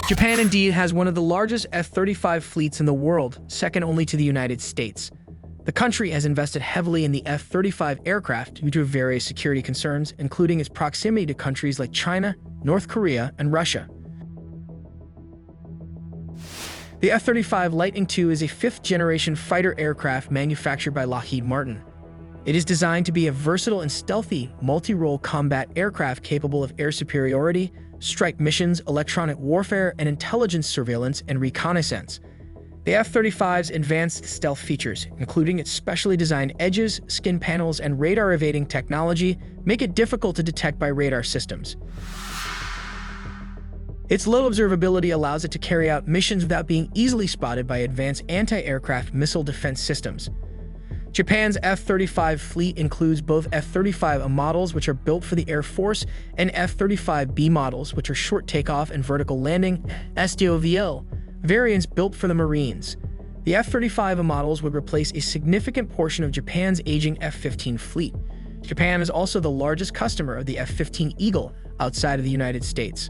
Japan indeed has one of the largest F-35 fleets in the world, second only to the United States. The country has invested heavily in the F-35 aircraft due to various security concerns, including its proximity to countries like China, North Korea, and Russia. The F-35 Lightning II is a fifth-generation fighter aircraft manufactured by Lockheed Martin. It is designed to be a versatile and stealthy, multi-role combat aircraft capable of air superiority, strike missions, electronic warfare, and intelligence surveillance and reconnaissance. The F-35's advanced stealth features, including its specially designed edges, skin panels, and radar-evading technology, make it difficult to detect by radar systems. Its low observability allows it to carry out missions without being easily spotted by advanced anti-aircraft missile defense systems. Japan's F-35 fleet includes both F-35A models, which are built for the Air Force, and F-35B models, which are short takeoff and vertical landing (STOVL) variants built for the Marines. The F-35A models would replace a significant portion of Japan's aging F-15 fleet. Japan is also the largest customer of the F-15 Eagle outside of the United States.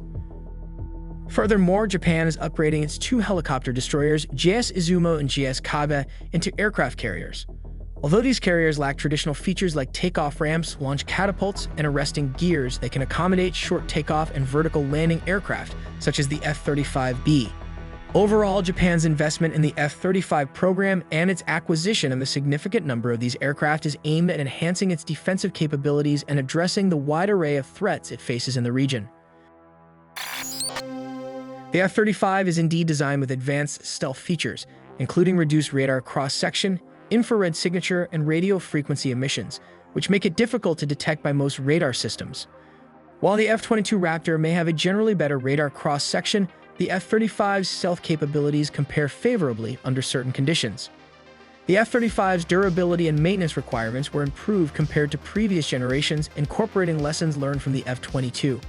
Furthermore, Japan is upgrading its two helicopter destroyers, JS Izumo and JS Kaga, into aircraft carriers. Although these carriers lack traditional features like takeoff ramps, launch catapults, and arresting gears, they can accommodate short takeoff and vertical landing aircraft, such as the F-35B. Overall, Japan's investment in the F-35 program and its acquisition of a significant number of these aircraft is aimed at enhancing its defensive capabilities and addressing the wide array of threats it faces in the region. The F-35 is indeed designed with advanced stealth features, including reduced radar cross-section, infrared signature, and radio frequency emissions, which make it difficult to detect by most radar systems. While the F-22 Raptor may have a generally better radar cross-section, the F-35's stealth capabilities compare favorably under certain conditions. The F-35's durability and maintenance requirements were improved compared to previous generations, incorporating lessons learned from the F-22.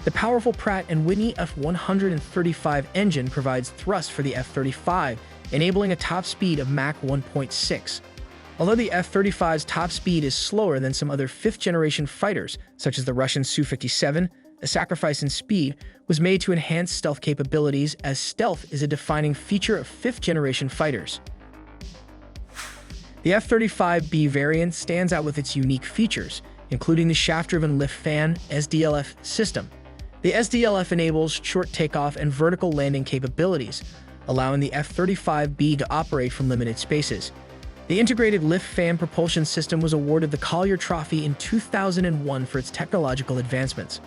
The powerful Pratt & Whitney F-135 engine provides thrust for the F-35, enabling a top speed of Mach 1.6. Although the F-35's top speed is slower than some other fifth-generation fighters, such as the Russian Su-57, a sacrifice in speed was made to enhance stealth capabilities, as stealth is a defining feature of fifth-generation fighters. The F-35B variant stands out with its unique features, including the shaft-driven lift fan (SDLF) system. The SDLF enables short takeoff and vertical landing capabilities, allowing the F-35B to operate from limited spaces. The integrated lift fan propulsion system was awarded the Collier Trophy in 2001 for its technological advancements.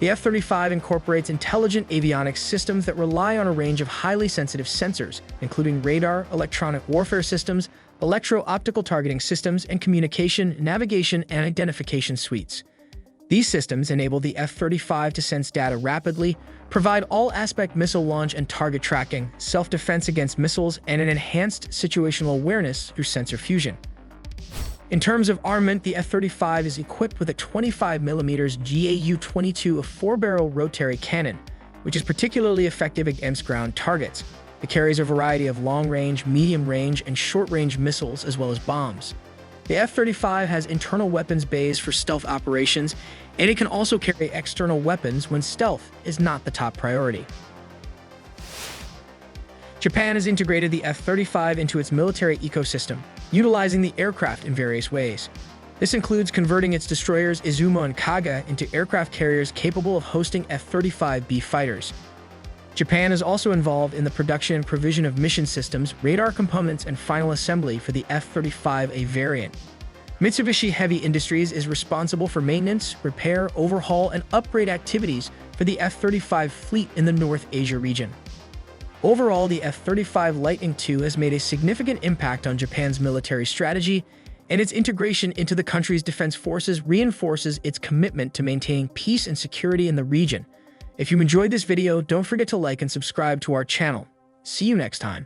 The F-35 incorporates intelligent avionics systems that rely on a range of highly sensitive sensors, including radar, electronic warfare systems, electro-optical targeting systems, and communication, navigation, and identification suites. These systems enable the F-35 to sense data rapidly, provide all-aspect missile launch and target tracking, self-defense against missiles, and an enhanced situational awareness through sensor fusion. In terms of armament, the F-35 is equipped with a 25mm GAU-22, a 4-barrel rotary cannon, which is particularly effective against ground targets. It carries a variety of long-range, medium-range, and short-range missiles, as well as bombs. The F-35 has internal weapons bays for stealth operations, and it can also carry external weapons when stealth is not the top priority. Japan has integrated the F-35 into its military ecosystem, utilizing the aircraft in various ways. This includes converting its destroyers Izumo and Kaga into aircraft carriers capable of hosting F-35B fighters. Japan is also involved in the production and provision of mission systems, radar components, and final assembly for the F-35A variant. Mitsubishi Heavy Industries is responsible for maintenance, repair, overhaul, and upgrade activities for the F-35 fleet in the North Asia region. Overall, the F-35 Lightning II has made a significant impact on Japan's military strategy, and its integration into the country's defense forces reinforces its commitment to maintaining peace and security in the region. If you enjoyed this video, don't forget to like and subscribe to our channel. See you next time.